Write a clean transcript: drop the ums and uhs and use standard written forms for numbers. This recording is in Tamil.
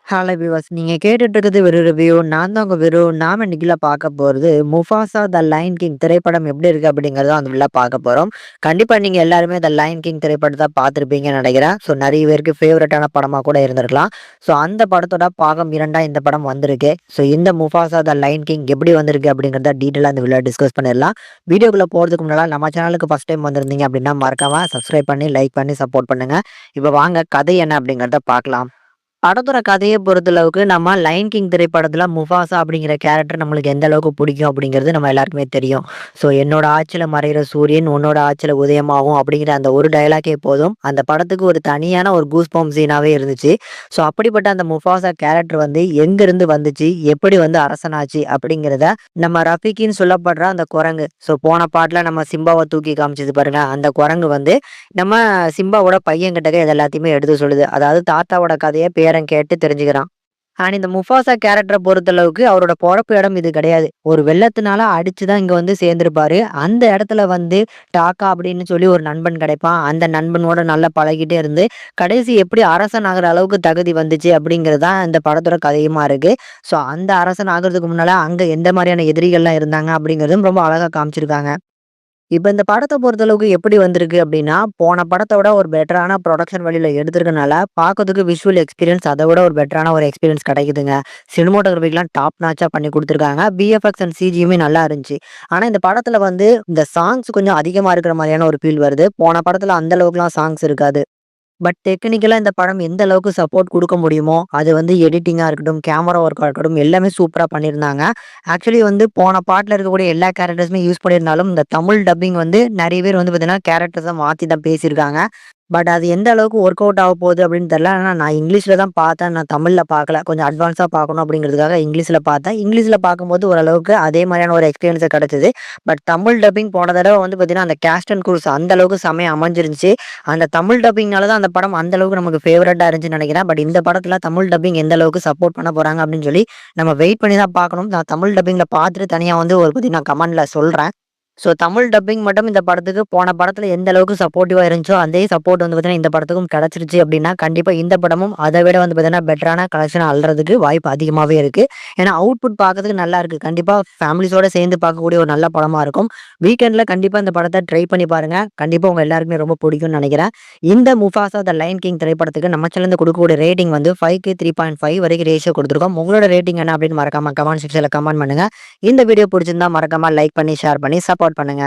ஹலோ வியூவர்ஸ், நீங்க கேட்டுட்டு இருக்கிறது வெறு ரிவ்யூ. நான் தான் உங்க விரு. நாம இன்னைக்குள்ள பார்க்க போறது முஃபாசா த லயன் கிங் திரைப்படம் எப்படி இருக்கு அப்படிங்கறத அந்த உள்ள பார்க்க போறோம். கண்டிப்பா நீங்க எல்லாருமே த லயன் கிங் திரைப்படத்தை பார்த்திருப்பீங்கன்னு நினைக்கிறேன். ஸோ நிறைய பேருக்கு ஃபேவரட்டான படமா கூட இருந்திருக்கலாம். ஸோ அந்த படத்தோட பாகம் 2 இந்த படம் வந்திருக்கு. ஸோ இந்த முஃபாசா த லயன் கிங் எப்படி வந்திருக்கு அப்படிங்கறத டீட்டெயிலாக இந்த வீடியோ டிஸ்கஸ் பண்ணிடலாம். வீடியோக்குள்ள போறதுக்கு முன்னாடி நம்ம சேனலுக்கு ஃபர்ஸ்ட் டைம் வந்திருந்தீங்க அப்படின்னா மறக்காம சப்ஸ்கிரைப் பண்ணி லைக் பண்ணி சப்போர்ட் பண்ணுங்க. இப்போ வாங்க கதை என்ன அப்படிங்கறத பார்க்கலாம். படத்தோட கதைய பொறுத்தளவுக்கு நம்ம லயன் கிங் திரைப்படத்துல முஃபாசா அப்படிங்கிற கேரக்டர் நம்மளுக்கு எந்த அளவுக்கு பிடிக்கும் அப்படிங்கிறது நம்ம எல்லாருக்குமே தெரியும். ஸோ என்னோட ஆட்சியில மறையிற சூரியன் உன்னோட ஆட்சியில உதயமாகும் அப்படிங்கிற அந்த ஒரு டயலாக்கே போதும் அந்த படத்துக்கு ஒரு தனியான ஒரு கூஸ் பம்ப் சீனாவே இருந்துச்சு. ஸோ அப்படிப்பட்ட அந்த முஃபாசா கேரக்டர் வந்து எங்கிருந்து வந்துச்சு, எப்படி வந்து அரசனாச்சு அப்படிங்கிறத நம்ம ரஃபிக்கின்னு சொல்லப்படுற அந்த குரங்கு, ஸோ போன பாட்டுல நம்ம சிம்பாவை தூக்கி காமிச்சது பாருங்க, அந்த குரங்கு வந்து நம்ம சிம்பாவோட பையன் கிட்டக்க இது எல்லாத்தையுமே எடுத்து சொல்லுது. அதாவது தாத்தாவோட கதையை பேரன் கேட்டு தெரிஞ்சுக்கிறான். அண்ட் இந்த முஃபாசா கேரக்டரை பொறுத்தளவுக்கு அவரோட பொறப்பு இடம் இது கிடையாது. ஒரு வெள்ளத்தினால அடிச்சுதான் இங்க வந்து சேர்ந்திருப்பாரு. அந்த இடத்துல வந்து டாக்கா அப்படின்னு சொல்லி ஒரு நண்பன் கிடைப்பான். அந்த நண்பனோட நல்லா பழகிட்டே இருந்து கடைசி எப்படி அரசன் ஆகுற அளவுக்கு தகுதி வந்துச்சு அப்படிங்கிறது தான் இந்த படத்தோட கதையுமா இருக்கு. ஸோ அந்த அரசன் ஆகுறதுக்கு முன்னால அங்க எந்த மாதிரியான எதிரிகள்லாம் இருந்தாங்க அப்படிங்கிறதும் ரொம்ப அழகா காமிச்சிருக்காங்க. இப்ப இந்த படத்த பொறுத்தளவுக்கு எப்படி வந்திருக்கு அப்டின்னா, போன படத்த விட ஒரு பெட்டரான புரொடக்ஷன் வேல்யூல எடுத்திருக்கனால, பாக்கறதுக்கு விஷுவல் எக்ஸ்பீரியன்ஸ் அத விட ஒரு பெட்டரான ஒரு எக்ஸ்பீரியன்ஸ் கிடைக்குதுங்க. சினிமாட்டோகிராஃபிக்லாம் டாப் நாட்சா பண்ணி குடுத்துருக்காங்க. பிஎஃப்எக்ஸ் அண்ட் சிஜியுமே நல்லா இருந்துச்சு. ஆனா இந்த படத்துல வந்து இந்த சாங்ஸ் கொஞ்சம் அதிகமா இருக்கிற மாரியான ஒரு ஃபீல் வருது. போன படத்துல அந்த அளவுக்குலாம் சாங்ஸ் இருக்காது. பட் டெக்னிக்கலா இந்த படம் எந்த அளவுக்கு சப்போர்ட் குடுக்க முடியுமோ, அது வந்து எடிட்டிங்கா இருக்கட்டும், கேமரா ஒர்க்கா இருக்கட்டும், எல்லாமே சூப்பரா பண்ணியிருந்தாங்க. ஆக்சுவலி வந்து போன பார்ட்ல இருக்கக்கூடிய எல்லா கேரக்டர்ஸுமே யூஸ் பண்ணியிருந்தாலும், இந்த தமிழ் டப்பிங் வந்து நெறைய பேர் வந்து பார்த்தீங்கன்னா, கேரக்டர்ஸ மாத்தி தான் பேசியிருக்காங்க. பட் அது எந்த அளவுக்கு ஒர்க் அவுட் ஆகப்போகுது அப்படின்னு தெரியல. ஆனா நான் இங்கிலீஷ்ல தான் பார்த்தேன். நான் தமிழ்ல பார்க்கல. கொஞ்சம் அட்வான்ஸா பார்க்கணும் அப்படிங்கிறதுக்காக இங்கிலீஷ்ல பார்த்தேன். இங்கிலீஷ்ல பார்க்கும்போது ஓரளவுக்கு அதே மாரியான ஒரு எக்ஸ்பீரியன்ஸ கிடைச்சது. பட் தமிழ் டப்பிங் போன தடவ வந்து பார்த்தீங்கன்னா, அந்த கேஸ்ட் அண்ட் க்ரூஸ் அந்த அளவுக்கு செமையா அமைஞ்சிருந்துச்சு. அந்த தமிழ் டப்பிங்னால தான் அந்த படம் அந்த அளவுக்கு நமக்கு ஃபேவரட்டா இருந்துச்சுன்னு நினைக்கிறேன். பட் இந்த படத்துல தமிழ் டப்பிங் எந்த அளவுக்கு சப்போர்ட் பண்ண போறாங்க அப்படின்னு சொல்லி நம்ம வெயிட் பண்ணி தான் பார்க்கணும். நான் தமிழ் டப்பிங்ல பார்த்துட்டு தனியா வந்து ஒரு பத்தி நான் கமெண்ட்ல சொல்றேன். ஸோ தமிழ் டப்பிங் மட்டும் இந்த படத்துக்கு போன படத்துல எந்த அளவுக்கு சப்போர்ட்டிவா இருந்துச்சோ, அதே சப்போர்ட் வந்து பார்த்தீங்கன்னா, இந்த படத்துக்கும் கிடைச்சிருச்சு அப்படின்னா, கண்டிப்பா இந்த படமும் அத விட வந்து பார்த்தீங்கன்னா, பெட்டரான கலெக்ஷன் அள்றதுக்கு வாய்ப்பு அதிகமாவே இருக்கு. ஏன்னா அவுட்புட் பார்க்கறதுக்கு நல்லா இருக்கு. கண்டிப்பா ஃபேமிலிஸோட சேர்ந்து பார்க்கக்கூடிய ஒரு நல்ல படமா இருக்கும். வீக்கெண்ட்ல கண்டிப்பா இந்த படத்த ட்ரை பண்ணி பாருங்க. கண்டிப்பா உங்க எல்லாருக்குமே ரொம்ப பிடிக்கும்னு நினைக்கிறேன். இந்த முஃபாசா த லயன் கிங் திரைப்படத்துக்கு நம்ம சேனல்ல கொடுக்கக்கூடிய ரேட்டிங் வந்து 5க்கு 3.5 வரைக்கும் ரேஷியோ கொடுத்துருக்கோம். உங்களோட ரேட்டிங் என்ன அப்படின்னு மறக்காம கமெண்ட் செக்ஷன்ல கமெண்ட் பண்ணுங்க. இந்த வீடியோ பிடிச்சிருந்தா மறக்காம லைக் பண்ணி, ஷேர் பண்ணி சப்போர்ட் பண்ணுங்க.